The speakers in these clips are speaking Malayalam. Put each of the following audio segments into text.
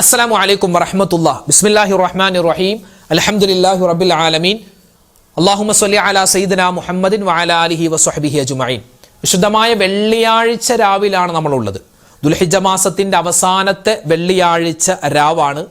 അസ്സലാമു അലൈക്കും വറഹ്മത്തുള്ളാഹി ബിസ്മില്ലാഹിർ റഹ്മാനിർ റഹീം അൽഹംദുലില്ലാഹി റബ്ബിൽ ആലമീൻ അല്ലാഹുമ്മ സ്വല്ലി അലാ സയ്യിദിനാ മുഹമ്മദിൻ വഅലാ ആലിഹി വസ്വഹ്ബിഹി അജ്മഈൻ. വിശുദ്ധമായ വെള്ളിയാഴ്ച രാവിലാണ് നമ്മളുള്ളത്. ദുൽഹിജ്ജ മാസത്തിന്റെ അവസാനത്തെ വെള്ളിയാഴ്ച രാവാണ്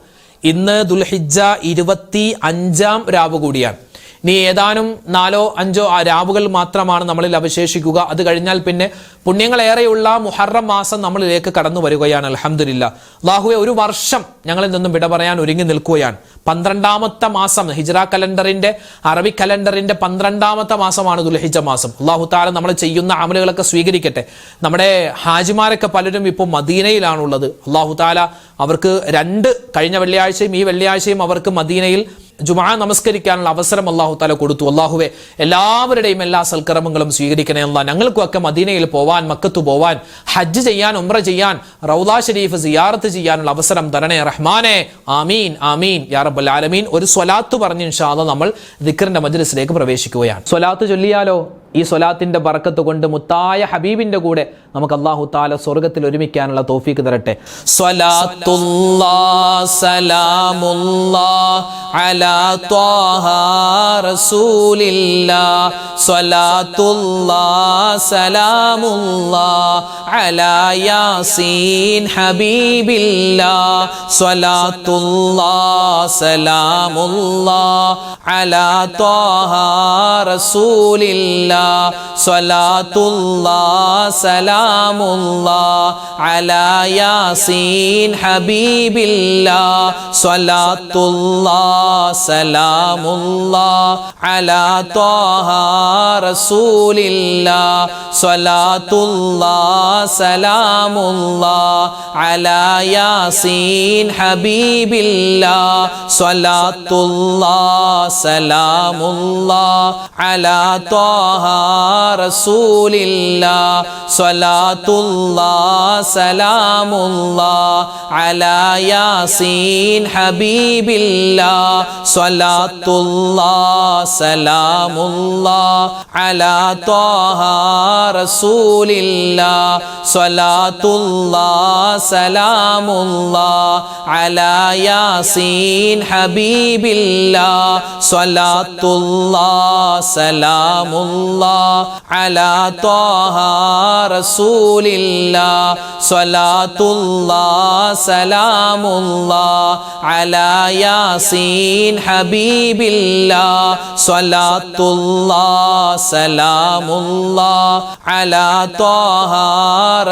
ഇന്ന്. ദുൽഹിജ്ജ 25-ാം രാവ് കൂടിയാണ്. ഇനി ഏതാനും 4-5 രാവുകൾ മാത്രമാണ് നമ്മളിൽ അവശേഷിക്കുക. അത് കഴിഞ്ഞാൽ പിന്നെ പുണ്യങ്ങളേറെയുള്ള മുഹറം മാസം നമ്മളിലേക്ക് കടന്നു വരികയാണ്. അൽഹംദുലില്ലാ. അല്ലാഹുവേ, ഒരു വർഷം ഞങ്ങളിൽ നിന്നും വിട പറയാൻ ഒരുങ്ങി നിൽക്കുകയാണ്. 12-ാമത്തെ മാസം, ഹിജ്റ കലണ്ടറിന്റെ, അറബി കലണ്ടറിന്റെ 12-ാമത്തെ മാസമാണ് ദുൽഹിജ്ജ മാസം. അല്ലാഹു തആല നമ്മൾ ചെയ്യുന്ന അമലുകളൊക്കെ സ്വീകരിക്കട്ടെ. നമ്മുടെ ഹാജിമാരൊക്കെ പലരും ഇപ്പോൾ മദീനയിലാണുള്ളത്. അല്ലാഹു തആല അവർക്ക് കഴിഞ്ഞ വെള്ളിയാഴ്ചയും ഈ വെള്ളിയാഴ്ചയും അവർക്ക് മദീനയിൽ ജുമുഅ നമസ്കരിക്കാനുള്ള അവസരം അല്ലാഹു തആല കൊടുത്തു. അല്ലാഹുവേ, എല്ലാവരുടെയും എല്ലാ സൽക്കർമ്മങ്ങളും സ്വീകരിക്കണേ അല്ലാഹ്. ഞങ്ങൾക്കൊക്കെ മദീനയിൽ പോവാൻ, മക്കത്ത് പോവാൻ, ഹജ്ജ് ചെയ്യാൻ, ഉംറ ചെയ്യാൻ, റൗള ഷരീഫ് സിയാറത്ത് ചെയ്യാനുള്ള അവസരം തരണേ റഹ്മാനെ. ആമീൻ ആമീൻ യാ റബ്ബൽ ആലമീൻ. ഒരു സ്വലാത്ത് പറഞ്ഞ് ഇൻഷാ അല്ലാഹ് നമ്മൾ ദിക്റിന്റെ മജ്ലിസിലേക്ക് പ്രവേശിക്കുകയാണ്. സ്വലാത്ത് ചൊല്ലിയാലോ? ഈ സ്വലാത്തിന്റെ ബറക്കത്ത് കൊണ്ട് മുത്തായ ഹബീബിന്റെ കൂടെ നമുക്ക് അല്ലാഹു തആല സ്വർഗ്ഗത്തിൽ ഒരുമിക്കാനുള്ള തൗഫീക്ക് തരട്ടെ. സ്വലാത്തുല്ലാഹ് സലാമുല്ലാഹ് അലാ ത്വാഹ റസൂലില്ലാഹ്. സ്വലാത്തുല്ലാഹ് സലാമുല്ലാഹ് അലാ യാസീൻ ഹബീബില്ലാഹ്. സ്വലാത്തുല്ലാഹ് സലാമുല്ലാഹ് അലാ ത്വാഹ റസൂലില്ലാഹ്. സ്വലാത്തുല്ലാഹ് സലാമുല്ലാഹ് അലാ യാസീൻ ഹബീബില്ലാഹ്. സ്വലാത്തുല്ലാഹ് സലാമുല്ലാഹ് അലാ ത്വാഹ റസൂലില്ലാഹ്. സ്വലാത്തുല്ലാഹ് സലാമുല്ലാഹ് അലാ യാസീൻ ഹബീബില്ലാഹ്. സ്വലാത്തുല്ലാഹ് സലാമുല്ലാഹ് അലാ ത്വാഹ റസൂലില്ലാഹ്. സ്വലാത്തുല്ലാഹ് സലാമുല്ലാഹ് അലാ യാസീൻ ഹബീബില്ലാഹ്. സ്വലാത്തുല്ലാഹ് സലാമുല്ലാഹ് അലാ ത്വാഹ റസൂലില്ലാഹ്. സ്വലാത്തുല്ലാഹ് സലാമുല്ലാഹ് അലാ യാസീൻ ഹബീബില്ലാഹ്. സ്വലാത്തുല്ലാഹ് സലാമുല്ലാഹ് അലാ ത്വാഹ റസൂലില്ലാഹ്. സ്വലാത്തുല്ലാഹ് സലാമുല്ലാഹ് അലാ യാസീൻ ഹബീബില്ലാഹ്. സ്വലാത്തുല്ലാഹ് സലാമുല്ലാഹ് അലാ ത്വാഹ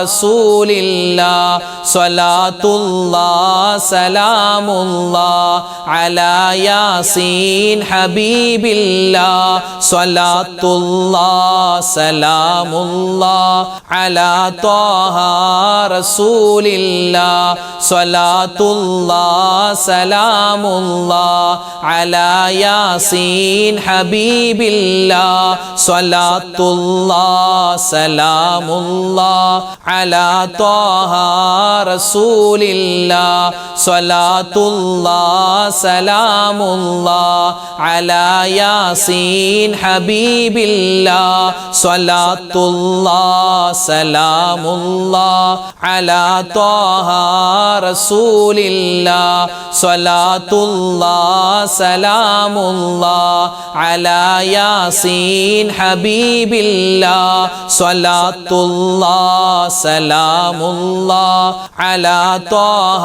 റസൂലില്ലാഹ്. സ്വലാത്തുല്ലാഹ് സലാമുല്ലാഹ് അലാ യാസീൻ ഹബീബില്ലാഹ്. സ്വലാത്തുല്ലാഹ് സലാമുല്ലാഹ് അലാ ത്വാഹ റസൂലില്ലാഹ്. സ്വലാത്തുല്ലാഹ് സലാമുല്ലാഹ് അലാ യാസീൻ ഹബീബില്ലാഹ്. സ്വലാത്തുല്ലാഹ് സലാമുല്ലാഹ് അലാ ത്വാഹ റസൂലില്ലാഹ്. സ്വലാത്തുല്ലാഹ് സലാമുല്ലാഹ് അലാ യാസീൻ ഹബീബില്ലാഹ്. സ്വലാത്തുല്ലാഹ് സലാമുല്ലാഹ് അലാ ത്വാഹ റസൂലില്ലാഹ്. സ്വലാത്തുല്ലാഹ് സലാമുല്ലാഹ് അലാ യാസീൻ ഹബീബില്ലാഹ്. സ്വലാത്തുല്ലാഹ് സലാമുല്ലാഹ് അലാ ത്വാഹ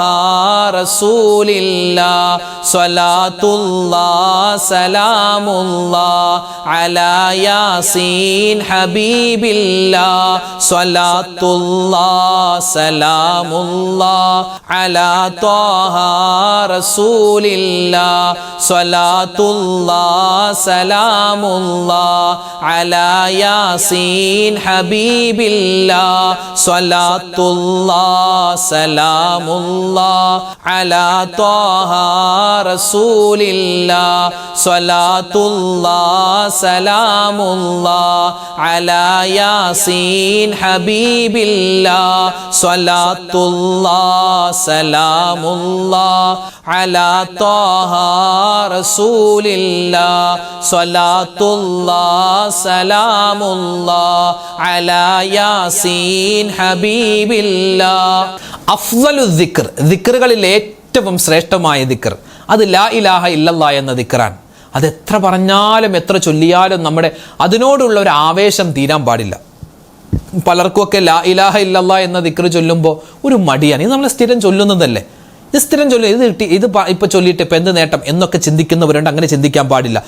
റസൂലില്ലാഹ്. സ്വലാത്തുല്ലാഹ് സലാമുല്ലാഹ് അലാ യാസീൻ ഹബീബില്ലാഹ്. സ്വലാത്തുല്ലാഹ് സലാമുല്ലാഹ് അലാ ത്വാഹ റസൂലില്ലാഹ്. സ്വലാത്തുല്ലാഹ് സലാമുല്ലാഹ് അലാ യാസീൻ ഹബീബില്ലാഹ്. സ്വലാത്തുല്ലാഹ് സലാമുല്ലാഹ് അലാ ത്വാഹ റസൂലില്ലാഹ്. സ്വലാത്തുല്ലാഹ് സലാമുല്ലാഹ് അലാ യാസീൻ ഹബീബില്ലാഹ്. സ്വലാത്തുല്ലാഹ് സലാമുല്ലാഹ് അലാ ത്വാഹ റസൂലില്ലാഹ്. സ്വലാത്തുല്ലാഹ് സലാമുല്ലാഹ് അലാ യാസീൻ ഹബീബില്ലാഹ്. അഫ്ളലു ദിക്ർ, ദിക്റുകളിൽ ഏറ്റവും ശ്രേഷ്ഠമായ ദിക്ർ അത് ലാ ഇലാഹ ഇല്ലല്ലാ എന്ന ദിക്റാണ്. അത് എത്ര പറഞ്ഞാലും എത്ര ചൊല്ലിയാലും നമ്മുടെ അതിനോടുള്ള ഒരു ആവേശം തീരാൻ പാടില്ല. പലർക്കുമൊക്കെ ലാ ഇലാഹ ഇല്ലല്ലാ എന്ന ദിക്ർ ചൊല്ലുമ്പോൾ ഒരു മടിയാണ്. ഇത് നമ്മൾ സ്ഥിരം ചൊല്ലുന്നതല്ലേ, ഇത് സ്ഥിരം ചൊല്ലും, ഇത് കിട്ടി, ഇത് ഇപ്പം ചൊല്ലിയിട്ട് ഇപ്പം എന്ത് നേട്ടം എന്നൊക്കെ ചിന്തിക്കുന്നവരുണ്ട്. അങ്ങനെ ചിന്തിക്കാൻ പാടില്ല.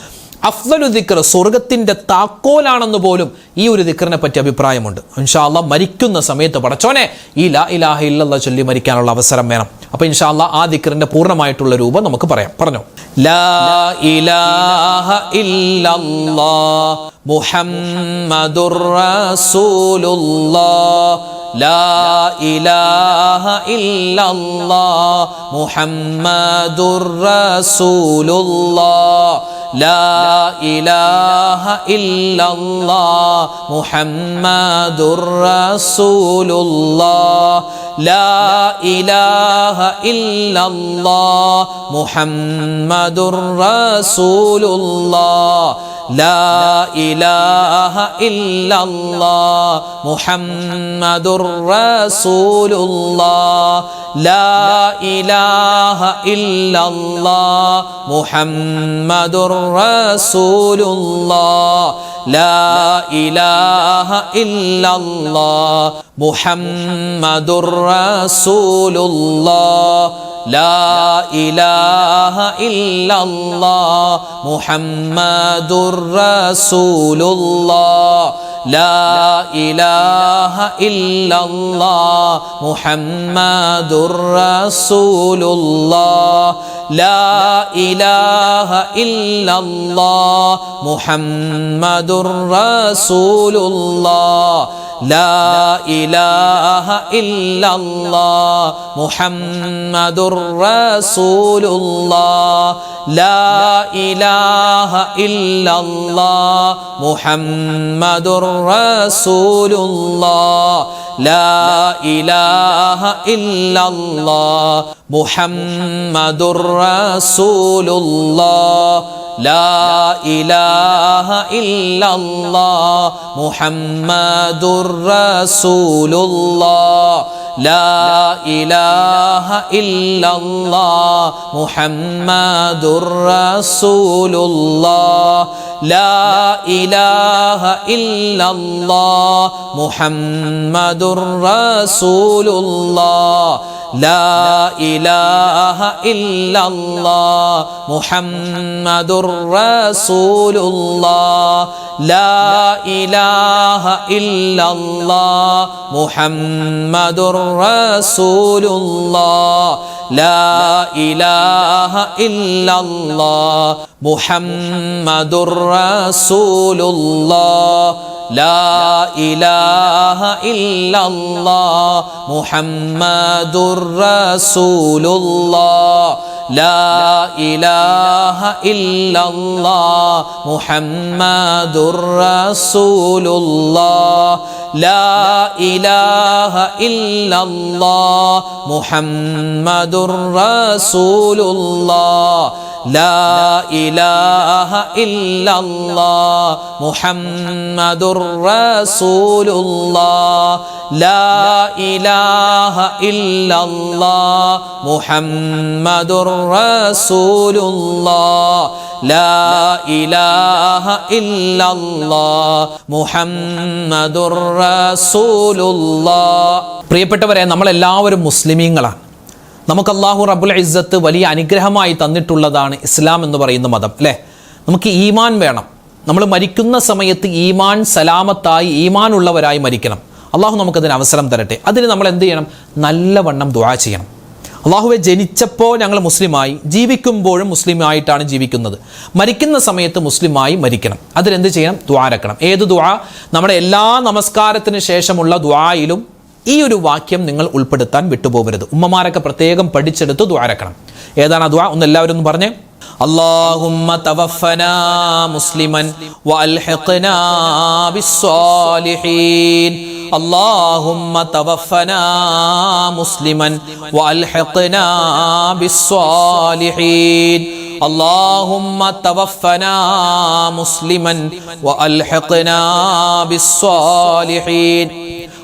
അഫ്ദലു ദിക്ർ, സ്വർഗത്തിൻ്റെ താക്കോലാണെന്ന് പോലും ഈ ഒരു ദിക്റിനെ പറ്റി അഭിപ്രായമുണ്ട്. ഇൻഷാ അല്ലാഹ് മരിക്കുന്ന സമയത്ത് പടച്ചോനെ ഈ ലാ ഇലാഹ ഇല്ലല്ലാ ചൊല്ലി മരിക്കാനുള്ള അവസരം വേണം. അപ്പോൾ ഇൻഷാ അല്ലാഹ് ആ ദിക്റിന്റെ പൂർണ്ണമായിട്ടുള്ള രൂപം നമുക്ക് പറയാം. പറഞ്ഞോ, ലാ ഇലാഹ ഇല്ലല്ലാഹ് മുഹമ്മദുർ റസൂലുള്ളാഹ്, ലാ ഇലാഹ ഇല്ലല്ലാഹ് മുഹമ്മദുർ റസൂലുള്ളാഹ്, ലാ ഇലാഹ ഇല്ലല്ലാഹ് മുഹമ്മദുർ റസൂലുള്ളാഹ്, ലാ ഇലാഹ ഇല്ലല്ലാഹ് മുഹമ്മദുർ റസൂലുള്ളാഹ്, ലാ ഇലാഹ ഇല്ലല്ലാഹ് മുഹമ്മദുർ റസൂലുള്ളാഹ്, ലാ ഇലാഹ ഇല്ലല്ലാഹ് മുഹമ്മദുർ റസൂലുള്ളാഹ്, ലാ ഇലാഹ ഇല്ലല്ലാഹ് മുഹമ്മദുർ റസൂലുള്ളാഹ്, ലാ ഇലാഹ ഇല്ലല്ലാഹ് മുഹമ്മദുർ റസൂലുള്ളാഹ്, ലാ ഇലാഹ ഇല്ലല്ലാഹ് മുഹമ്മദുർ റസൂലുള്ളാഹ്, ലാ ഇലാഹ ഇല്ലല്ലാഹ് മുഹമ്മദുർ റസൂലുള്ളാഹ്, ലാ ഇലാഹ ഇല്ലല്ലാഹ് മുഹമ്മദുർ റസൂലുള്ളാഹ്, ലാ ഇലാഹ ഇല്ലല്ലാഹ് മുഹമ്മദുർ റസൂലുള്ളാഹ്, ലാ ഇലാഹ ഇല്ലല്ലാഹ് മുഹമ്മദുർ റസൂലുള്ളാഹ്, ലാ ഇലാഹ ഇല്ലല്ലാഹ് മുഹമ്മദുർ റസൂലുള്ളാഹ്, ലാ ഇലാഹ ഇല്ലല്ലാഹ് മുഹമ്മദുർ റസൂലുള്ളാഹ്, ലാ ഇലാഹ ഇല്ലല്ലാഹ് മുഹമ്മദുർ റസൂലുള്ളാഹ്, ലാ ഇലാഹ ഇല്ലല്ലാഹ് മുഹമ്മദുർ റസൂലുള്ളാഹ്, ലാ ഇലാഹ ഇല്ലല്ലാഹ് മുഹമ്മദുർ റസൂലുള്ളാഹ്, ലാ ഇലാഹ ഇല്ലല്ലാഹ് മുഹമ്മദുർ റസൂലുള്ളാഹ്, ലാ ഇലാഹ ഇല്ലല്ലാഹ് മുഹമ്മദുർ റസൂലുള്ളാഹ്, ലാ ഇലാഹ ഇല്ലല്ലാഹ് മുഹമ്മദുർ റസൂലുള്ളാഹ്, ലാ ഇലാഹ ഇല്ലല്ലാഹ് മുഹമ്മദുർ റസൂലുള്ളാഹ്, ലാ ഇലാഹ ഇല്ലല്ലാഹ് മുഹമ്മദുർ റസൂലുള്ളാഹ്, ലാ ഇലാഹ ഇല്ലല്ലാഹ് മുഹമ്മദുർ റസൂലുള്ളാഹ്, ലാ ഇലാഹ ഇല്ലല്ലാഹ് മുഹമ്മദുർ റസൂലുള്ളാഹ്. പ്രിയപ്പെട്ടവരെ, നമ്മളെല്ലാവരും മുസ്ലിമീങ്ങളാണ്. നമുക്ക് അല്ലാഹു റബ്ബുൽ ഇസ്സത്ത് വലിയ അനുഗ്രഹമായി തന്നിട്ടുള്ളതാണ് ഇസ്ലാം എന്ന് പറയുന്ന മതം, അല്ലേ? നമുക്ക് ഈമാൻ വേണം. നമ്മൾ മരിക്കുന്ന സമയത്ത് ഈമാൻ സലാമത്തായി ഈമാൻ ഉള്ളവരായി മരിക്കണം. അള്ളാഹു നമുക്കതിന് അവസരം തരട്ടെ. അതിന് നമ്മൾ എന്ത് ചെയ്യണം? നല്ലവണ്ണം ദുആ ചെയ്യണം. അള്ളാഹുവെ, ജനിച്ചപ്പോൾ ഞങ്ങൾ മുസ്ലിമായി, ജീവിക്കുമ്പോഴും മുസ്ലിമായിട്ടാണ് ജീവിക്കുന്നത്, മരിക്കുന്ന സമയത്ത് മുസ്ലിമായി മരിക്കണം. അതിനെന്ത് ചെയ്യണം? ദുആ രക്കണം. ഏത് ദുആ? നമ്മുടെ എല്ലാ നമസ്കാരത്തിന് ശേഷമുള്ള ദുആയിലും ഈ ഒരു വാക്യം നിങ്ങൾ ഉൾപ്പെടുത്താൻ വിട്ടുപോകരുത്. ഉമ്മമാരൊക്കെ പ്രത്യേകം പഠിച്ചെടുത്ത് ദുആ രക്കണം. ഏതാണ് ആ ദുആ? ഒന്ന് എല്ലാവരും ഒന്ന് പറഞ്ഞേ. അല്ലാഹുമ്മ തവഫനാ മുസ്ലിമൻ വഅൽഹിഖ്നാ ബിസ്സാലിഹീൻ. അല്ലാഹുമ്മ തവഫനാ മുസ്ലിമൻ വഅൽഹിഖ്നാ ബിസ്സാലിഹീൻ. അല്ലാഹുമ്മ തവഫനാ മുസ്ലിമൻ വഅൽഹിഖ്നാ ബിസ്സാലിഹീൻ.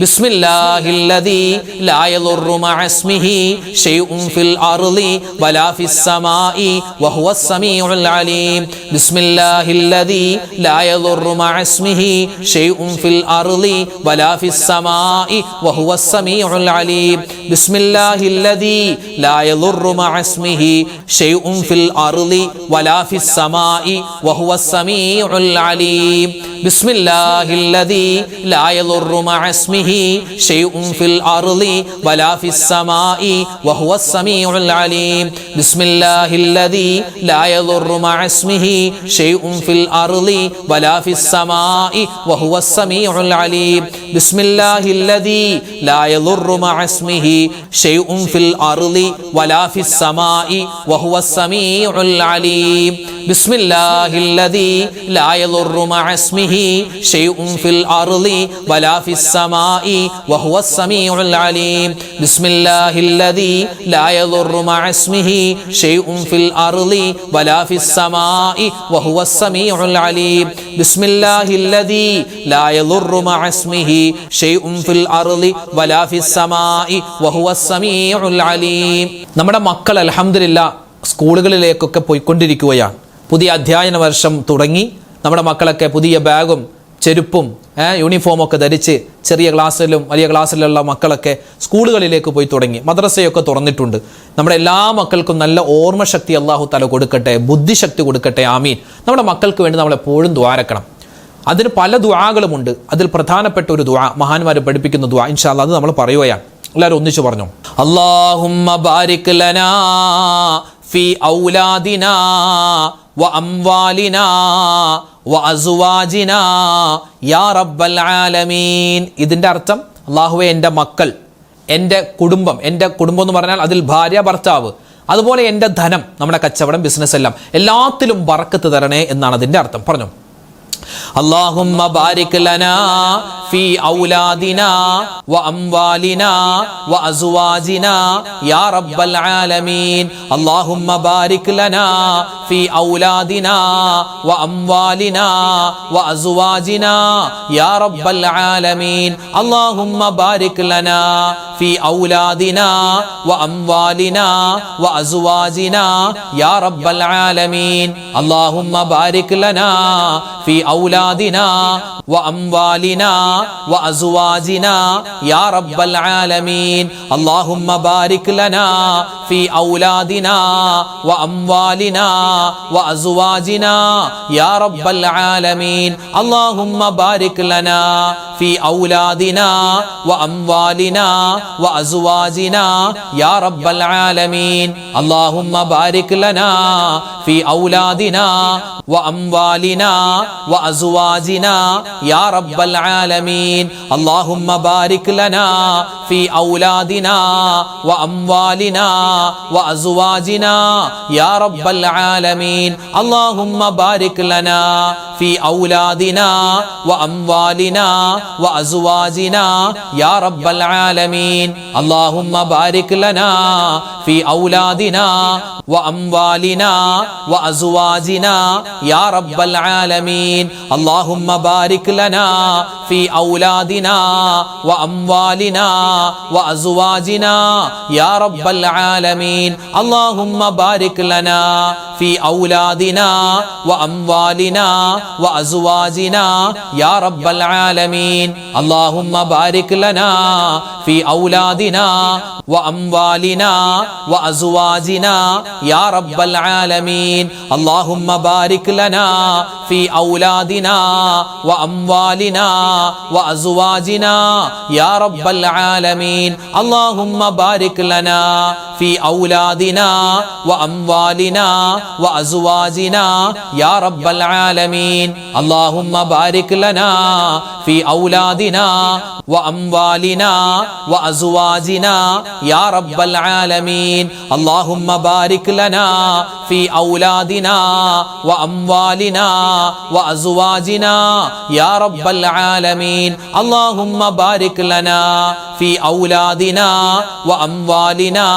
ബിസ്മില്ലാഹില്ലദീ ലാ യദുറു മഅ ഇസ്മിഹി ഷൈഉൻ ഫിൽ അർളി വലാ ഫിസ് സമാഇ വഹുവസ് സമീഉൽ അലീം. ബിസ്മില്ലാഹില്ലദീ ലാ യദുറു മഅ ഇസ്മിഹി ഷൈഉൻ ഫിൽ അർളി വലാ ഫിസ് സമാഇ വഹുവസ് സമീഉൽ അലീം. ബിസ്മില്ലാഹില്ലദീ ലാ യദുറു മഅ ഇസ്മിഹി ഷൈഉൻ ഫിൽ അർളി വലാ ഫിസ് സമാഇ വഹുവസ് സമീഉൽ അലീം. ബിസ്മില്ലാഹില്ലദീ ലാ യദുറു മഅ ഇസ്മിഹി ഷൈഉൻ ഫിൽ അർളി വലാ ഫിസ് സമാഇ വഹുവസ് സമീഉൽ അലീം. ബിസ്മില്ലാഹില്ലദീ ലാ യദുറു മഅ ഇസ്മിഹി ഷൈഉൻ ഫിൽ അർളി വലാ ഫിസ് സമാഇ വഹുവസ് സമീഉൽ അലീം. ബിസ്മില്ലാഹില്ലദീ ലാ യദുറു മഅ ഇസ്മിഹി ഷൈഉൻ ഫിൽ അർളി വലാ ഫിസ് സമാഇ വഹുവസ് സമീഉൽ അലീം. ബിസ്മില്ലാഹില്ലദീ ലാ യദുറു മഅ ഇസ്മിഹി ഷൈഉൻ ഫിൽ അർളി വലാ ഫിസ് സമാഇ വഹുവസ് സമീഉൽ അലീം. ബിസ്മില്ലാഹില്ലദീ ലാ യദുറു മഅ ഇസ്മിഹി ഷൈഉൻ ഫിൽ അർളി വലാ ഫിസ് സമാഇ വഹുവസ് സമീഉൽ അലീം. ബിസ്മില്ലാഹില്ലദീ ലാ യദുറു മഅ ഇസ്മിഹി ഷൈഉൻ ഫിൽ അർളി വലാ ഫിസ് സമാഇ വഹുവസ് സമീഉൽ അലീം. നമ്മുടെ മക്കൾ അൽഹംദുലില്ലാഹ് സ്കൂളുകളിലേക്കൊക്കെ പോയിക്കൊണ്ടിരിക്കുകയാണ്. പുതിയ അധ്യയന വർഷം തുടങ്ങി. നമ്മുടെ മക്കളൊക്കെ പുതിയ ബാഗും ചെരുപ്പും യൂണിഫോമൊക്കെ ധരിച്ച് ചെറിയ ക്ലാസ്സിലും വലിയ ക്ലാസ്സിലുള്ള മക്കളൊക്കെ സ്കൂളുകളിലേക്ക് പോയി തുടങ്ങി. മദ്രസയൊക്കെ തുറന്നിട്ടുണ്ട്. നമ്മുടെ എല്ലാ മക്കൾക്കും നല്ല ഓർമ്മശക്തി അല്ലാഹു തആല കൊടുക്കട്ടെ, ബുദ്ധിശക്തി കൊടുക്കട്ടെ. ആമീൻ. നമ്മുടെ മക്കൾക്ക് വേണ്ടി നമ്മൾ എപ്പോഴും ദുആരക്കണം. അതിന് പല ദുആകളുമുണ്ട്. അതിൽ പ്രധാനപ്പെട്ട ഒരു ദുആ മഹാന്മാർ പഠിപ്പിക്കുന്ന ദുആ, ഇൻഷാ അല്ലാഹ് അത് നമ്മൾ പറയുകയാണ്. എല്ലാവരും ഒന്നിച്ചു പറഞ്ഞു. അല്ലാഹുമ്മ ബാരിക് ലനാ ഫീ ഔലാദിനാ വ അംവാലിനാ വ അസ്വാജിനാ യാ റബ്ബൽ ആലമീൻ. ഇതിൻ്റെ അർത്ഥം, അല്ലാഹുവേ എൻ്റെ മക്കൾ, എൻ്റെ കുടുംബം എന്ന് പറഞ്ഞാൽ അതിൽ ഭാര്യ ഭർത്താവ്, അതുപോലെ എൻ്റെ ധനം, നമ്മുടെ കച്ചവടം, ബിസിനസ് എല്ലാം, എല്ലാത്തിലും ബറക്കത്ത് തരണേ എന്നാണ് അതിൻ്റെ അർത്ഥം. പറഞ്ഞു. اللهم بارك لنا في أولادنا وأموالنا وأزواجنا يا رب العالمين. اللهم بارك لنا في أولادنا وأموالنا وأزواجنا يا رب العالمين. اللهم بارك لنا في أولادنا وأموالنا وأزواجنا يا رب العالمين. اللهم بارك لنا في أولادنا وأموالنا وأزواجنا يا رب العالمين. اللهم بارك لنا في أولادنا وأموالنا وأزواجنا يا رب العالمين. اللهم بارك لنا في أولادنا وأموالنا وأزواجنا يا رب العالمين. اللهم بارك لنا في أولادنا وأموالنا وأزواجنا يا رب العالمين. اللهم بارك لنا في أولادنا وأموالنا وأزواجنا يا رب العالمين. اللهم بارك لنا في أولادنا وأموالنا وأزواجنا يا رب العالمين. اللهم بارك لنا في أولادنا وأموالنا وأزواجنا يا رب العالمين. اللهم بارك لنا في أولادنا وأموالنا وأزواجنا يا رب العالمين. اللهم بارك لنا في أولادنا وأموالنا وأزواجنا يا رب العالمين. اللهم بارك لنا في أولادنا وأموالنا وأزواجنا يا رب العالمين. اللهم بارك لنا في أولادنا وأموالنا وأزواجنا يا رب العالمين. اللهم بارك لنا في أولادنا وأموالنا وأزواجنا يا رب العالمين. اللهم بارك لنا في أولادنا وأموالنا وأزواجنا يا رب العالمين. اللهم بارك لنا في أولادنا وأموالنا وأزواجنا يا رب العالمين. اللهم بارك لنا في أولادنا وأموالنا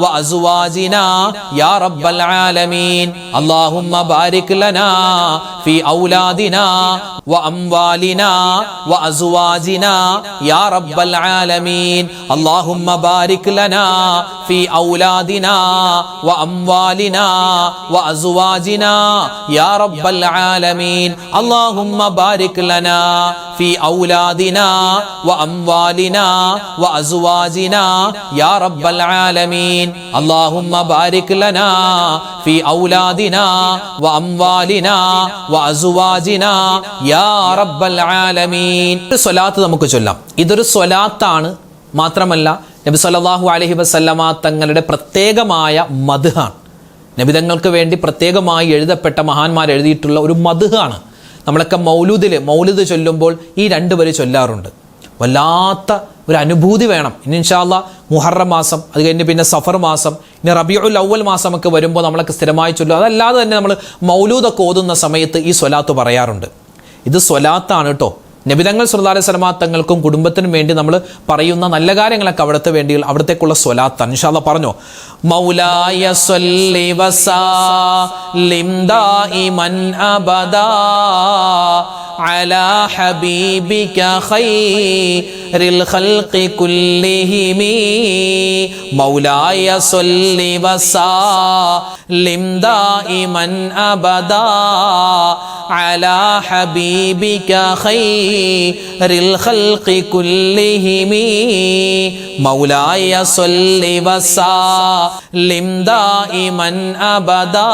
وأزواجنا يا رب العالمين. اللهم بارك لنا في أولادنا وأموالنا وأزواجنا യാ റബ്ബൽ ആലമീൻ. അല്ലാഹുമ്മ ബാരിക് ലനാ ഫീ ഔലാദിനാ വ അംവാലിനാ വ അസ്വാജിനാ യാ റബ്ബൽ ആലമീൻ. അല്ലാഹുമ്മ ബാരിക് ലനാ ഫീ ഔലാദിനാ വ അംവാലിനാ വ അസ്വാജിനാ യാ റബ്ബൽ ആലമീൻ. അല്ലാഹുമ്മ ബാരിക് ലനാ ഫീ ഔലാദിനാ വ അംവാലിനാ വ അസ്വാജിനാ യാ റബ്ബൽ ആലമീൻ. ഒരു സ്വലാത്ത് നമുക്ക് ചൊല്ലാം. ഇതൊരു സ്വലാത്താണ്, മാത്രമല്ല നബി സല്ലല്ലാഹു അലൈഹി വസല്ലമ തങ്ങളുടെ പ്രത്യേകമായ മദ്ഹാണ്. നബി തങ്ങൾക്ക് വേണ്ടി പ്രത്യേകമായി എഴുതപ്പെട്ട മഹാന്മാർ എഴുതിയിട്ടുള്ള ഒരു മദ്ഹാണ്. നമ്മളൊക്കെ മൗലിദ് ചൊല്ലുമ്പോൾ ഈ രണ്ട് വരി ചൊല്ലാറുണ്ട്. വല്ലാത്ത ഒരു അനുഭൂതി വേണം. ഇനി ഇൻഷാ അല്ലാഹ് മുഹറം മാസം, അത് കഴിഞ്ഞ് പിന്നെ സഫർ മാസം, ഇനി റബീഉൽ അവ്വൽ മാസമൊക്കെ വരുമ്പോൾ നമ്മളൊക്കെ സ്ഥിരമായി ചൊല്ലും. അതല്ലാതെ തന്നെ നമ്മൾ മൗലൂദൊക്കെ ഓതുന്ന സമയത്ത് ഈ സ്വലാത്ത് പറയാറുണ്ട്. ഇത് സ്വലാത്താണ് കേട്ടോ. നബിതങ്ങൾ സല്ലല്ലാഹു അലൈഹി വസല്ലമ തങ്ങൾക്കും കുടുംബത്തിനും വേണ്ടി നമ്മൾ പറയുന്ന നല്ല കാര്യങ്ങളൊക്കെ അവിടത്തേക്കുള്ള സ്വലാത്താണ്. ഇൻഷാ അല്ലാഹ് പറഞ്ഞോ. മൗലായ സ്വല്ലി വസല്ലിം ദായിമൻ അബദാ അലാ ഹബീബിക ഖൈറിൽ ഖൽഖി കുല്ലിഹിം. മൗലായ സ്വല്ലി വസല്ലിം ദായിമൻ അബദാ അലാ ഹബീബിക ഖൈറിൽ ഖൽഖി കുല്ലിഹിം. മൗലായ സ്വല്ലി വസല്ലിം ദായിമൻ അബദാ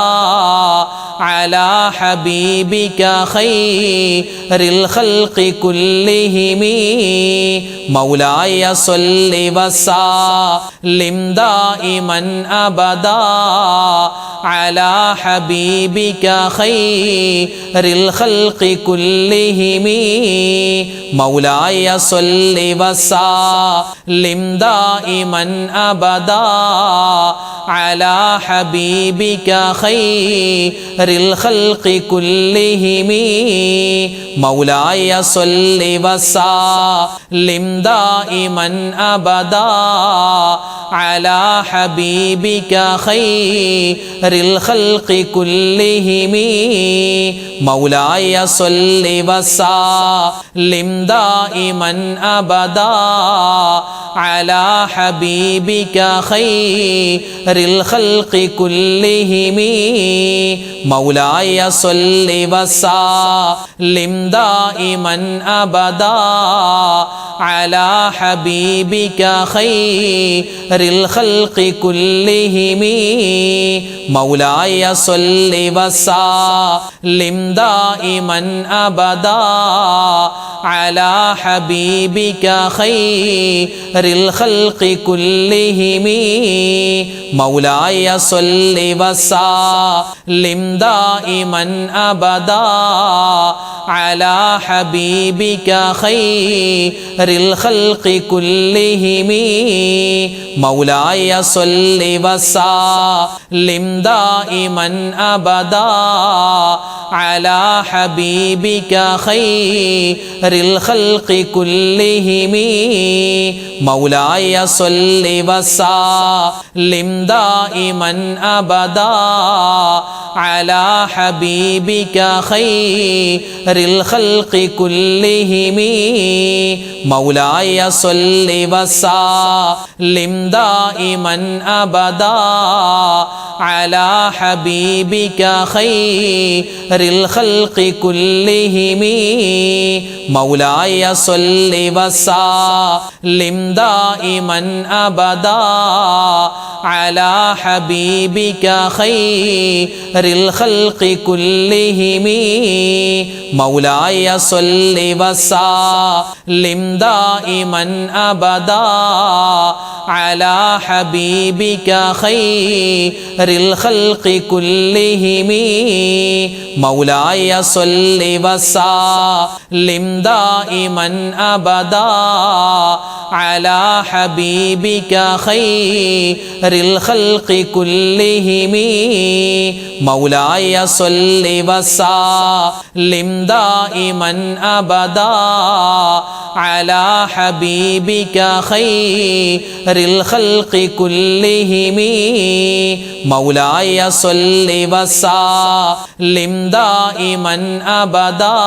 അലാ ഹബീബിക ഖൈറിൽ ഖൽഖി കുല്ലിഹിം. മൗലായ സ്വല്ലി വസല്ലിം ദായിമൻ അബദാ അലാ ഹബീബിക ഖൈറിൽ ഖൽഖി കുല്ലിഹിം. മൗലായ സ്വല്ലി വസല്ലിം ദായിമൻ അബദാ അലാ ഹബീബിക ഖൈറിൽ ഖൽഖി കുല്ലിഹിം. മൗലായ സ്വല്ലി വസല്ലിം ദായിമൻ അബദാ അലാ ഹബീബിക ഖൈറിൽ ഖൽഖി കുല്ലിഹിം. മൗലായ സ്വല്ലി വസല്ലിം ദായിമൻ അബദാ അലാ ഹബീബിക ഖൈറിൽ ഖൽഖി കുല്ലിഹിം. മൗലായ സ്വല്ലി വസല്ലിം ദായിമൻ അബദാ അലാ ഹബീബിക ഖൈറിൽ ഖൽഖി കുല്ലിഹിം. മൗലായ സ്വല്ലി വസല്ലിം ദായിമൻ അബദാ അലാ ഹബീബിക ഖൈറിൽ ഖൽഖി കുല്ലിഹിം. മൗലായ സ്വല്ലി വസല്ലിം ദായിമൻ അബദാ അലാ ഹബീബിക ഖൈറിൽ ഖൽഖി കുല്ലിഹിം. മൗലായ സ്വല്ലി വസല്ലിം ദായിമൻ അബദാ അലാ ഹബീബിക ഖൈറിൽ ഖൽഖി കുല്ലിഹിം. മൗലായ സ്വല്ലി വസല്ലിം ദായിമൻ അബദാ അലാ ഹബീബിക ഖൈറിൽ ഖൽഖി കുല്ലിഹിം. മൗലായ സ്വല്ലി വസല്ലിം ദായിമൻ അബദാ അലാ ഹബീബിക ഖൈറിൽ ഖൽഖി കുല്ലിഹിം. മൗലായ സ്വല്ലി വസല്ലിം ദായിമൻ അബദാ അലാ ഹബീബിക ഖൈറിൽ ഖൽഖി കുല്ലിഹിം. മൗലായ സ്വല്ലി വസല്ലിം ദായിമൻ അബദാ അലാ ഹബീബിക ഖൈറിൽ ഖൽഖി കുല്ലിഹിം. മൗലായ സ്വല്ലി വസല്ലിം ദായിമൻ അബദാ അലാ ഹബീബിക ഖൈറിൽ ഖൽഖി കുല്ലിഹിം. മൗലായ സ്വല്ലി വസല്ലിം ദായിമൻ അബദാ على حبيبك خير الخلق كلهم مولاي صل وسلم دائما أبدا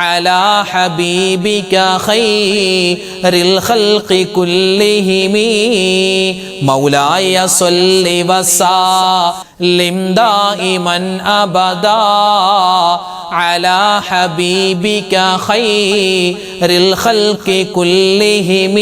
على حبيبك خير الخلق كلهم مولاي صل وسلم دائما أبدا على حبيبك خير الخلق كلهم.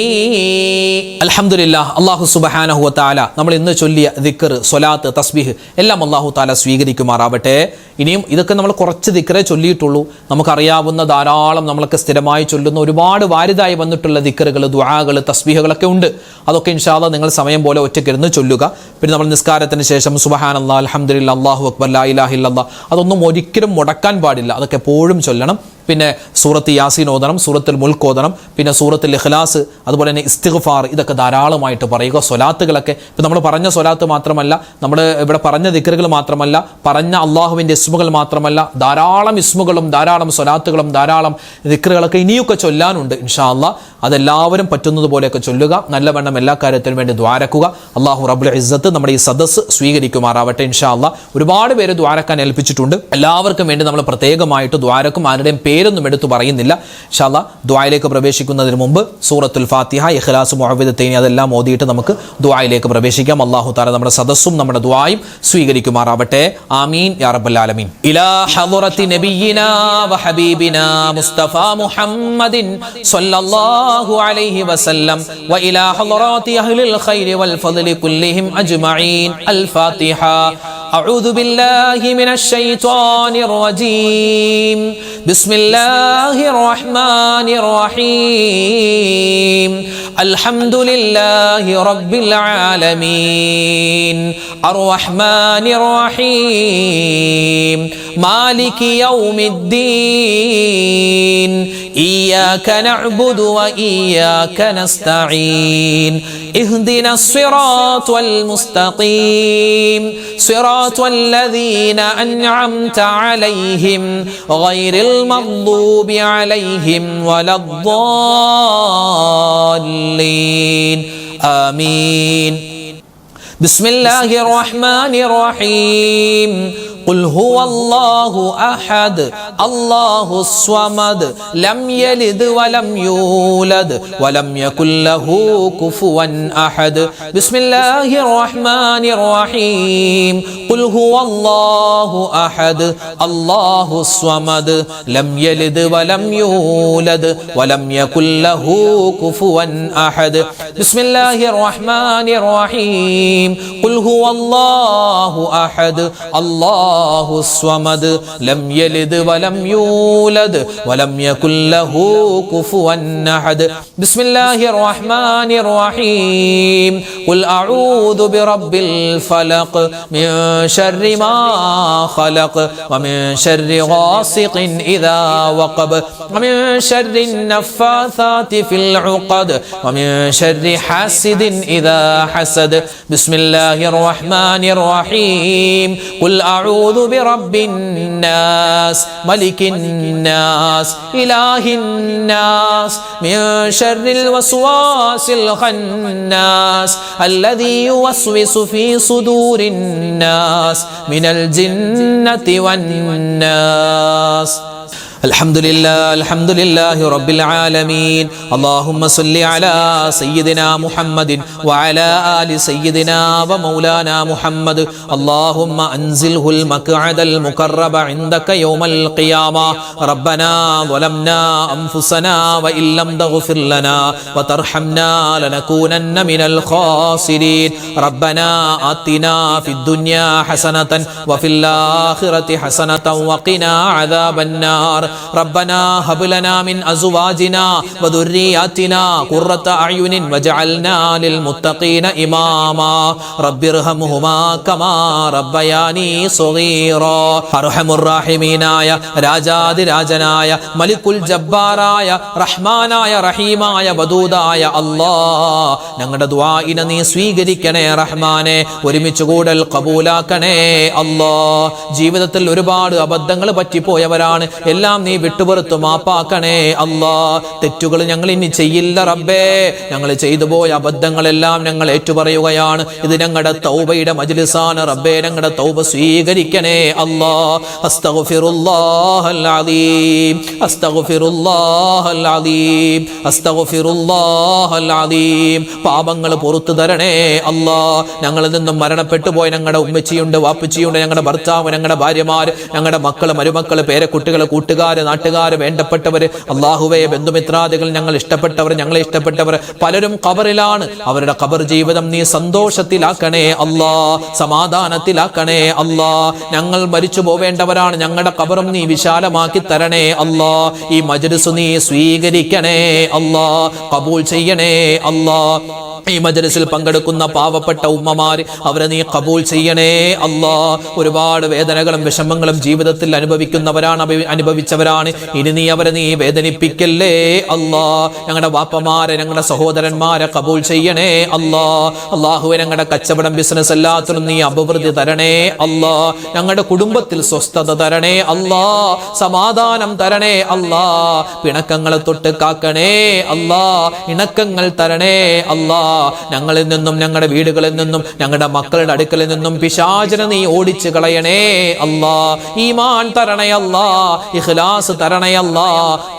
അൽഹംദുലില്ലാഹ്, അല്ലാഹു സുബ്ഹാനഹു വ തആല നമ്മൾ ഇന്ന് ചൊല്ലിയ ദിക്ർ, സ്വലാത്ത്, തസ്ബീഹ് എല്ലാം അല്ലാഹു തആല സ്വീകരിക്കുമാറാവട്ടെ. ഇനിയും ഇതൊക്കെ നമ്മൾ കുറച്ച് ദിക്റേ ചൊല്ലിയിട്ടുള്ളൂ. നമുക്കറിയാവുന്ന ധാരാളം നമ്മളൊക്കെ സ്ഥിരമായി ചൊല്ലുന്ന ഒരുപാട് വാരിതായി വന്നിട്ടുള്ള ദിക്റുകൾ, ദുആകൾ, തസ്ബീഹുകളൊക്കെ ഉണ്ട്. അതൊക്കെ ഇൻഷാ അല്ലാഹ് നിങ്ങൾ സമയം പോലെ ഒറ്റയ്ക്കിരുന്ന് ചൊല്ലുക. പിന്നെ നമ്മൾ നിസ്കാരത്തിന് ശേഷം സുബ്ഹാനല്ലാഹ്, അൽഹംദുലില്ലാഹ്, അല്ലാഹു അക്ബർ, ലാ ഇലാഹ ഇല്ലല്ലാഹ് അതൊന്നും ഒരിക്കലും മുടക്കാൻ പാടില്ല. അതൊക്കെ എപ്പോഴും ചൊല്ലണം. പിന്നെ സൂറത്ത് യാസീൻ ഓതണം, സൂറത്തുൽ മുൽക്ക് ഓതണം, പിന്നെ സൂറത്തുൽ ഇഖ്ലാസ്, അതുപോലെ തന്നെ ഇസ്തിഗ്ഫാർ, ഇതൊക്കെ ധാരാളമായിട്ട് പറയുക. സ്വലാത്തുകളൊക്കെ ഇപ്പം നമ്മൾ പറഞ്ഞ സ്വലാത്ത് മാത്രമല്ല, നമ്മൾ ഇവിടെ പറഞ്ഞ ദിക്റുകൾ മാത്രമല്ല, പറഞ്ഞ അള്ളാഹുവിൻ്റെ ഇസ്മുകൾ മാത്രമല്ല, ധാരാളം ഇസ്മുകളും ധാരാളം സ്വലാത്തുകളും ധാരാളം ദിക്റുകളൊക്കെ ഇനിയൊക്കെ ചൊല്ലാനുണ്ട്. ഇൻഷാ അല്ലാഹ് അതെല്ലാവരും പറ്റുന്നത് പോലെയൊക്കെ ചൊല്ലുക. നല്ലവണ്ണം എല്ലാ കാര്യത്തിനും വേണ്ടി ദ്വാരക്കുക. അള്ളാഹു റബ്ബുൽ ഇസ്സത്ത് നമ്മുടെ ഈ സദസ്സ് സ്വീകരിക്കുമാറാവട്ടെ. ഇൻഷാ അല്ലാഹ് ഒരുപാട് പേര് ദ്വാരക്കാൻ ഏൽപ്പിച്ചിട്ടുണ്ട്. എല്ലാവർക്കും വേണ്ടി നമ്മൾ പ്രത്യേകമായിട്ട് ദ്വാരക്കും. ആരുടെയും പേരൊന്നും എടുത്തു പറയുന്നില്ല. ഇൻഷാ അല്ലാഹ് ദുആയിലേക്ക് പ്രവേശിക്കുന്നതിന് മുമ്പ് സൂറത്തുൽ ഫാത്തിഹ, ഇഖ്ലാസ്, മുഅവ്വിദത്തൈനി അതെല്ലാം ഓതിയിട്ട് നമുക്ക് ദുആയിലേക്ക് പ്രവേശിക്കാം. അല്ലാഹു തആല നമ്മുടെ സദസ്സും നമ്മുടെ ദുആയും സ്വീകരിക്കുമാറാവട്ടെ. ആമീൻ യാ റബ്ബൽ ആലമീൻ. ഇലാ ഹളറത്തി നബിയിനാ വ ഹബീബിനാ മുസ്തഫ മുഹമ്മദിൻ സ്വല്ലല്ലാഹു അലൈഹി വസല്ലം വ ഇലാ ഹളറാത്തി അഹ്ലിൽ ഖൈരി വൽ ഫദ്ലി കുല്ലിഹിം അജ്മഈൻ. അൽ ഫാത്തിഹ. أعوذ بالله من الشيطان الرجيم. بسم الله الرحمن الرحيم. الحمد لله رب العالمين الرحمن الرحيم مالك يوم الدين إياك نعبد وإياك نستعين اهدنا الصراط المستقيم صراط الذين أنعمت عليهم غير المغضوب عليهم ولا الضالين آمين. بسم الله الرحمن الرحيم. قل هو الله أحد الله الصمد لم يلد ولم يولد ولم يكن له كفوا أحد. بسم الله الرحمن الرحيم. قل هو الله أحد الله الصمد لم يلد ولم يولد ولم يكن له كفوا أحد. بسم الله الرحمن الرحيم. قل هو الله أحد الله الصمد لم يلد ولم يولد ولم يكن له كفوا أحد. بسم الله الرحمن الرحيم. قل أعوذ برب الفلق من شر ما خلق ومن شر غاسق إذا وقب ومن شر النفاثات في العقد ومن شر حاسد إذا حسد. بسم الله الرحمن الرحيم. قل أعوذ برب الناس ملك الناس إله الناس من شر الوسواس الخناس الذي يوسوس في صدور الناس من الجنة والناس. الحمد لله رب العالمين. اللهم صل على سيدنا محمد وعلى آل سيدنا ومولانا محمد. اللهم أنزله المقعد المقرب عندك يوم القيامة. ربنا ظلمنا أنفسنا وإن لم تغفر لنا وترحمنا لنكونن من الخاسرين. ربنا آتنا في الدنيا حسنة وفي الآخرة حسنة وقنا عذاب النار. ربنا هب لنا من أزواجنا وذرياتنا قرة أعين واجعلنا للمتقين إماما. رب ارحمهما كما ربياني صغيرا. أرحم الراحمين آية രാജാതി രാജനായ മലിക്കുൽ ജബ്ബാറായ റഹ്മാനായ റഹീമായ വദൂദായ അല്ലാഹ് ഞങ്ങളുടെ ദുആഇനെ നീ സ്വീകരിക്കണേ റഹ്മാനെ. ഒരുമിച്ച് കൂടൽ കബൂലാക്കണേ അല്ലാഹ്. ജീവിതത്തിൽ ഒരുപാട് അബദ്ധങ്ങൾ പറ്റിപ്പോയവരാണ്. എല്ലാം നീ വിട്ടുപുറത്തു മാപ്പാക്കണേ അല്ലാ. തെറ്റുകൾ ഞങ്ങൾ ഇനി ചെയ്യില്ല റബ്ബേ. ഞങ്ങൾ ചെയ്തു പോയ അബദ്ധങ്ങളെല്ലാം ഞങ്ങൾ ഏറ്റുപറയുകയാണ്. ഇത് ഞങ്ങളുടെ തൗബയുടെ മജ്ലിസാണ് റബ്ബേ. ഞങ്ങളുടെ തൗബ സ്വീകരിക്കണേ അല്ലാ. അസ്തഗ്ഫിറുല്ലാഹൽ അലീം, അസ്തഗ്ഫിറുല്ലാഹൽ അലീം, അസ്തഗ്ഫിറുല്ലാഹൽ അലീം. പാപങ്ങൾ പുറത്തു തരണേ അല്ലാ. ഞങ്ങളിൽ നിന്നും മരണപ്പെട്ടു പോയ ഞങ്ങളുടെ ഉമ്മച്ചിയുണ്ട്, വാപ്പച്ചിയുണ്ട്, ഞങ്ങളുടെ ഭർത്താവ്, ഞങ്ങളുടെ ഭാര്യമാര്, ഞങ്ങളുടെ മക്കള്, മരുമക്കള്, പേരക്കുട്ടികള്, കൂട്ടുകാര്, നാട്ടുകാര്, വേണ്ടപ്പെട്ടവര്, അല്ലാഹുവേ, ബന്ധുമിത്രാദികൾ, ഞങ്ങൾ ഇഷ്ടപ്പെട്ടവർ, ഞങ്ങളെ ഇഷ്ടപ്പെട്ടവർ പലരും ഖബറിലാണ്. അവരുടെ ഖബർ ജീവിതം നീ സന്തോഷത്തിലാക്കണേ അല്ലാ, സമാധാനത്തിലാക്കണേ അല്ലാ. ഞങ്ങൾ മരിച്ചു പോവേണ്ടവരാണ്, ഞങ്ങളുടെ ഖബറും നീ വിശാലമാക്കി തരണേ അല്ലാ. ഈ മജ്ലിസ് നീ സ്വീകരിക്കണേ അല്ലാ, ഖബൂൽ ചെയ്യണേ അല്ലാ. ഈ മജ്ലിസിൽ പങ്കെടുക്കുന്ന പാവപ്പെട്ട ഉമ്മമാര്, അവരെ നീ ഖബൂൽ ചെയ്യണേ അല്ലാ. ഒരുപാട് വേദനകളും വിഷമങ്ങളും ജീവിതത്തിൽ അനുഭവിച്ചവരാണ്. ഇനി നീ അവരെ നീ വേദനിപ്പിക്കല്ലേ അല്ലാ. ഞങ്ങളുടെ വാപ്പമാരെ, ഞങ്ങളുടെ സഹോദരന്മാരെ ഖബൂൽ ചെയ്യണേ അല്ലാ. അല്ലാഹുവേ, ഞങ്ങളുടെ കച്ചവടം, ബിസിനസ് എല്ലാത്തിനും നീ അഭിവൃദ്ധി തരണേ അല്ലാ. ഞങ്ങളുടെ കുടുംബത്തിൽ സ്വസ്ഥത തരണേ അല്ലാ, സമാധാനം തരണേ അല്ലാ. പിണക്കങ്ങളെ തൊട്ട് കാക്കണേ അല്ലാ, ഇണക്കങ്ങൾ തരണേ അല്ലാ. ഞങ്ങളിൽ നിന്നും, ഞങ്ങളുടെ വീടുകളിൽ നിന്നും, ഞങ്ങളുടെ മക്കളുടെ അടുക്കലിൽ നിന്നും പിശാചിനെ നീ ഓടിച്ചു കളയണേ അല്ലാ. ഈമാൻ തരണേ അല്ലാ, ഇഖ്ലാസ് തരണേ അല്ലാ,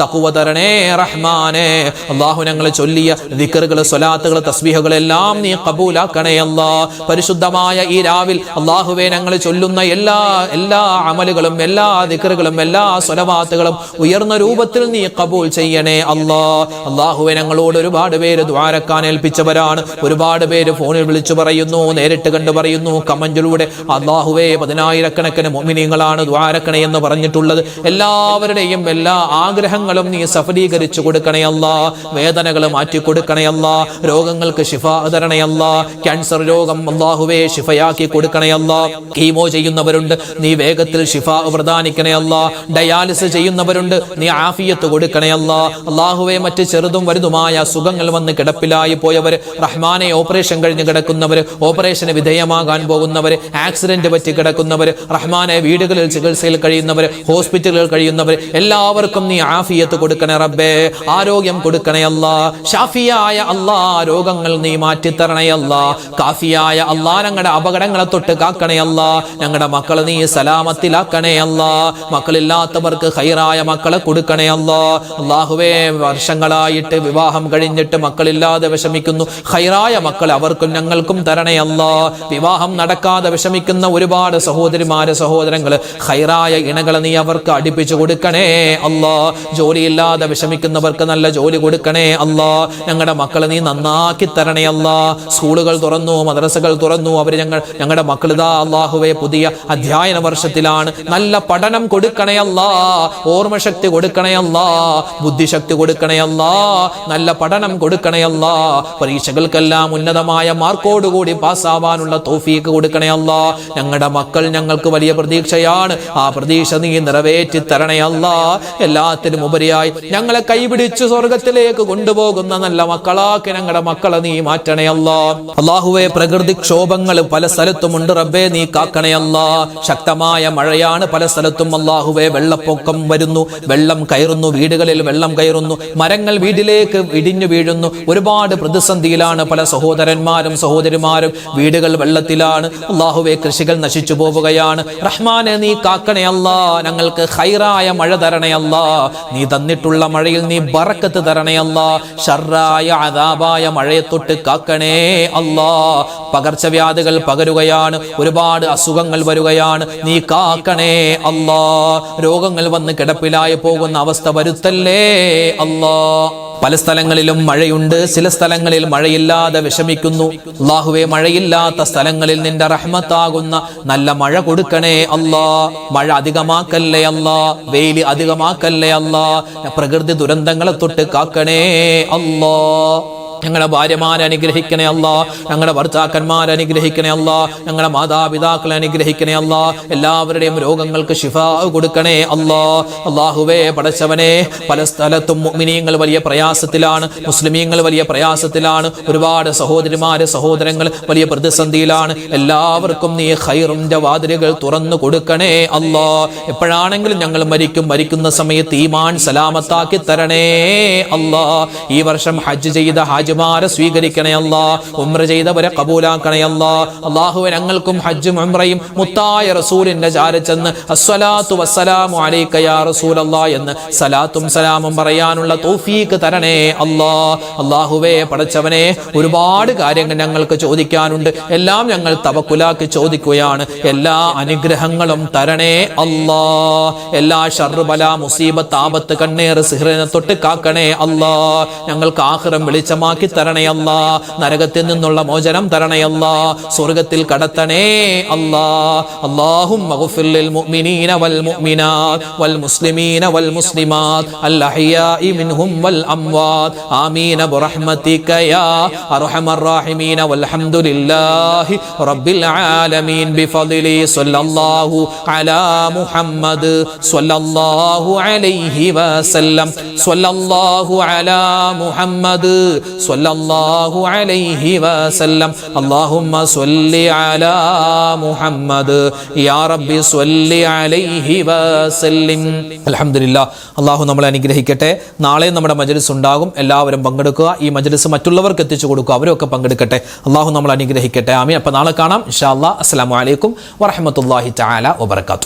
തഖ്വ തരണേ റഹ്മാനേ. അല്ലാഹു, ഞങ്ങൾ ചൊല്ലിയ ദിക്റുകൾ, സ്വലാത്തുകൾ, തസ്ബീഹുകൾ എല്ലാം നീ ഖബൂലാക്കണേ അല്ലാ. പരിശുദ്ധമായ ഈ രാവിൽ അല്ലാഹുവേ, ഞങ്ങൾ ചൊല്ലുന്ന എല്ലാ അമലുകളും, എല്ലാ ദിക്റുകളും, എല്ലാ സ്വലവാത്തുകളും ഉയർന്ന രൂപത്തിൽ നീ ഖബൂൽ ചെയ്യണേ അല്ലാ. അല്ലാഹുവേ, ഞങ്ങളോട് ഒരുപാട് പേര് ദുആരക്കാൻ ഏൽപ്പിച്ചവരാണ്. ഒരുപാട് പേര് ഫോണിൽ വിളിച്ചു പറയുന്നു, നേരിട്ട് കണ്ടു പറയുന്നു, കമന്റിലൂടെ. അല്ലാഹുവേ, 10,000-കണക്കിന് മുഅ്മിനീങ്ങളാണ് ദുആരക്കണേ എന്ന് പറഞ്ഞിട്ടുള്ളത്. എല്ലാവരുടെയും എല്ലാ ആഗ്രഹങ്ങളും നീ സഫലീകരിച്ചു കൊടുക്കണേ അല്ലാ. വേദനകൾ മാറ്റി കൊടുക്കണേ അല്ലാ. രോഗങ്ങൾക്ക് ശിഫ തരണേ അല്ലാ. ക്യാൻസർ രോഗം അല്ലാഹുവേ ശിഫയാക്കി കൊടുക്കണേ അല്ലാ. കീമോ ചെയ്യുന്നവരുണ്ട്, നീ വേഗത്തിൽ ശിഫ പ്രദാനിക്കണേ അല്ലാ. ഡയാലിസിസ് ചെയ്യുന്നവരുണ്ട്, നീ ആഫിയത്ത് കൊടുക്കണേ അല്ലാ. അല്ലാഹുവേ, മറ്റ് ചെറുതും വലുതുമായ അസുഖങ്ങൾ വന്ന് കിടപ്പിലായി പോയവര്, റഹ്മാനെ, ഓപ്പറേഷൻ കഴിഞ്ഞ് കിടക്കുന്നവര്, ഓപ്പറേഷന് വിധേയമാകാൻ പോകുന്നവര്, ആക്സിഡന്റ് പറ്റി കിടക്കുന്നവര്, റഹ്മാനെ, വീടുകളിൽ ചികിത്സയിൽ കഴിയുന്നവര്, ഹോസ്പിറ്റലുകളിൽ കഴിയുന്നവര്, എല്ലാവർക്കും നീ ആഫിയത്ത് കൊടുക്കണേ റബ്ബേ. ആരോഗ്യം കൊടുക്കണേ അല്ലാ. ഷാഫിയായ അല്ലാ, രോഗങ്ങൾ നീ മാറ്റിത്തരണേ അല്ലാ. കാഫിയായ അല്ലാ, ഞങ്ങളുടെ അപകടങ്ങളെ തൊട്ട് കാക്കണേ അല്ലാ. ഞങ്ങളുടെ മക്കളെ നീ സലാമത്തിലാക്കണേ അല്ലാ. മക്കളില്ലാത്തവർക്ക് ഖൈറായ മക്കളെ കൊടുക്കണേ അല്ലാ. അല്ലാഹുവേ, വർഷങ്ങളായിട്ട് വിവാഹം കഴിഞ്ഞിട്ട് മക്കളില്ലാതെ വിഷമിക്കുന്നു, ഖൈറായ മക്കളെ അവർക്കും ഞങ്ങൾക്കും തരണേ അല്ലാ. വിവാഹം നടക്കാതെ വിഷമിക്കുന്ന ഒരുപാട് സഹോദരിമാരെ, സഹോദരങ്ങള്, ഖൈറായ ഇണകളെ നീ അവർക്ക് അടുപ്പിച്ചു കൊടുക്കണേ അല്ലാ. ജോലിയില്ലാതെ വിഷമിക്കുന്നവർക്ക് നല്ല ജോലി കൊടുക്കണേ അല്ലാ. ഞങ്ങളുടെ മക്കളെ നീ നന്നാക്കി തരണേ അല്ലാ. സ്കൂളുകൾ തുറന്നു, മദ്രസകൾ തുറന്നു, അവര് ഞങ്ങളുടെ മക്കളിതാ അല്ലാഹുവേ പുതിയ അധ്യയന വർഷത്തിലാണ്. നല്ല പഠനം കൊടുക്കണേ അല്ലാ. ഓർമ്മശക്തി കൊടുക്കണേ അല്ലാ. ബുദ്ധിശക്തി കൊടുക്കണേ അല്ലാ. നല്ല പഠനം കൊടുക്കണേ അല്ലാ. പരീക്ഷകൾക്കെല്ലാം ഉന്നതമായ മാർക്കോടുകൂടി പാസ്സാവാനുള്ള തൗഫീഖ് കൊടുക്കണേ അല്ലാ. ഞങ്ങളുടെ മക്കൾ ഞങ്ങൾക്ക് വലിയ പ്രതീക്ഷയാണ്. ആ പ്രതീക്ഷ നീ നിറവേറ്റി തരണേ അല്ലാ. എല്ലാത്തിനും ഉപരിയായി ഞങ്ങളെ കൈപിടിച്ച് സ്വർഗത്തിലേക്ക് കൊണ്ടുപോകുന്ന നല്ല മക്കളാക്കി ഞങ്ങളുടെ മക്കളെ നീ മാറ്റണേ അല്ലാ. അല്ലാഹുവേ, പ്രകൃതിക്ഷോഭങ്ങൾ പല സ്ഥലത്തുമുണ്ട് റബ്ബേ, നീ കാക്കണേ അല്ലാ. ശക്തമായ മഴയാണ് പല സ്ഥലത്തും അല്ലാഹുവേ. വെള്ളപ്പൊക്കം വരുന്നു, വെള്ളം കയറുന്നു, വീടുകളിൽ വെള്ളം കയറുന്നു, മരങ്ങൾ വീട്ടിലേക്ക് ഇടിഞ്ഞു വീഴുന്നു. ഒരുപാട് പ്രതിസന്ധിയിലാണ് പല സഹോദരന്മാരും സഹോദരിമാരും. വീടുകൾ വെള്ളത്തിലാണ് അല്ലാഹുവേ. കൃഷികൾ നശിച്ചു പോവുകയാണ്. റഹ്മാനെ, നീ കാക്കണേ അല്ലാ. ഞങ്ങൾക്ക് ഖൈറായ മഴ തരണേ അല്ലാ. നീ തന്നിട്ടുള്ള മഴയിൽ നീ ബറക്കത്ത് തരണേ അല്ലാ. ശർറായ അദാബായ മഴയെ തൊട്ട് കാക്കണേ അല്ലാ. പകർച്ചവ്യാധികൾ പകരുകയാണ്, ഒരുപാട് അസുഖങ്ങൾ വരികയാണ്, നീ കാക്കണേ അല്ലാ. രോഗങ്ങൾ വന്ന് കിടപ്പിലായി പോകുന്ന അവസ്ഥ വരുത്തല്ലേ അല്ലാ. പല സ്ഥലങ്ങളിലും മഴയുണ്ട്, ചില സ്ഥലങ്ങളിൽ മഴയില്ലാതെ വിഷമിക്കുന്നു. അല്ലാഹുവേ, മഴയില്ലാത്ത സ്ഥലങ്ങളിൽ നിന്റെ റഹ്മത്താകുന്ന നല്ല മഴ കൊടുക്കണേ അല്ലാ. മഴ അധികമാക്കല്ലേ അല്ലാ, വെയിൽ അധികമാക്കല്ലേ അല്ലാ. പ്രകൃതി ദുരന്തങ്ങളെ തൊട്ട് കാക്കണേ അല്ലാ. ഞങ്ങളുടെ ഭാര്യമാരെ അനുഗ്രഹിക്കണേ അല്ലാ, ഞങ്ങളുടെ ഭർത്താക്കന്മാരെ അനുഗ്രഹിക്കണേ അല്ലാ, ഞങ്ങളുടെ മാതാപിതാക്കളെ അനുഗ്രഹിക്കണേ അല്ലാ, എല്ലാവരുടെയും രോഗങ്ങൾക്ക് ശിഫാ കൊടുക്കണേ അല്ലാ. അല്ലാഹുവേ പടച്ചവനെ, പല സ്ഥലത്തും മുഅ്മിനീങ്ങൾ വലിയ പ്രയാസത്തിലാണ്, മുസ്ലിമീങ്ങൾ വലിയ പ്രയാസത്തിലാണ്, ഒരുപാട് സഹോദരിമാര് സഹോദരങ്ങൾ വലിയ പ്രതിസന്ധിയിലാണ്. എല്ലാവർക്കും നീ ഖൈറിന്റെ വാതിലുകൾ തുറന്നു കൊടുക്കണേ അല്ലാ. എപ്പോഴാണെങ്കിലും ഞങ്ങൾ മരിക്കുന്ന സമയത്ത് ഈമാൻ സലാമത്താക്കി തരണേ അല്ലാ. ഈ വർഷം ഹജ്ജ് ചെയ്ത ഹാജിമാരെ സ്വീകരിക്കണേ അല്ലാ, ഉംറ ചെയ്തവരെ കബൂലാക്കണേ അല്ലാ. അല്ലാഹുവേ ഞങ്ങൾക്കും ഹജ്ജും ഉംറയും മുത്തായ റസൂലിന്റെ ചാരച്ചെന്ന് അസ്സലാത്തു വസ്സലാമു അലൈക യാ റസൂലല്ലാഹ് എന്ന് സലാത്തും സലാമും പറയാനുള്ള തൗഫീഖ് തരണേ അല്ലാ. അല്ലാഹുവേ പടച്ചവനെ, ഒരുപാട് കാര്യങ്ങൾ ഞങ്ങൾക്ക് ചോദിക്കാനുണ്ട്, എല്ലാം ഞങ്ങൾ തവക്കുലാക്കി ചോദിക്കുകയാണ്. എല്ലാ അനുഗ്രഹങ്ങളും തരണേ അല്ലാ. എല്ലാ ഷർറ് ബല മുസീബത്ത് ആപത്ത് കണ്ണേറ് സിഹ്റിനെ തൊട്ട് കാക്കണേ അല്ലാ. ഞങ്ങൾക്ക് ആഖിറം വെളിച്ചമാക്കി തരണേ അല്ലാ. നരകത്തിൽ നിന്നുള്ള മോചനം തരണേ അല്ലാ. സ്വർഗ്ഗത്തിൽ കടത്തണേ അല്ലാ. അല്ലാഹുമ്മ ഗഫിർ ലിൽ മുഅ്മിനീന വൽ മുഅ്മിനാത്ത് വൽ മുസ്ലിമീന വൽ മുസ്ലിമാത്ത് അൽ അഹ്യാഇ മിൻഹും വൽ അംവാത് ആമീൻ ബിറഹ്മതിക യാ അർഹമർ റഹീമീൻ വൽഹംദുലില്ലാഹി റബ്ബിൽ ആലമീൻ ബിഫദ്ലി സ്വല്ലല്ലാഹു അലാ മുഹമ്മദ് സ്വല്ലല്ലാഹു അലൈഹി വസല്ലം സ്വല്ലല്ലാഹു അലാ മുഹമ്മദ് സ്വല്ലല്ലാഹു അലൈഹി വസല്ലം അല്ലാഹുമ്മ സ്വല്ലി അലാ മുഹമ്മദ് യാ റബ്ബി സ്വല്ലി അലൈഹി വസല്ലം. അൽഹംദുലില്ലാഹ്. അല്ലാഹു നമ്മളെ അനുഗ്രഹിക്കട്ടെ. നാളെ നമ്മുടെ മജ്ലിസ് ഉണ്ടാകും, എല്ലാവരും പങ്കെടുക്കുക. ഈ മജ്ലിസ് മറ്റുള്ളവർക്ക് എത്തിച്ചു കൊടുക്കുക, അവരൊക്കെ പങ്കെടുക്കട്ടെ. അല്ലാഹു നമ്മളെ അനുഗ്രഹിക്കട്ടെ. ആമീൻ. അപ്പോൾ നാളെ കാണാം ഇൻഷാ അല്ലാഹ്. അസ്സലാമു അലൈക്കും വറഹ്മത്തുള്ളാഹി തആല വബറകാതുഹു.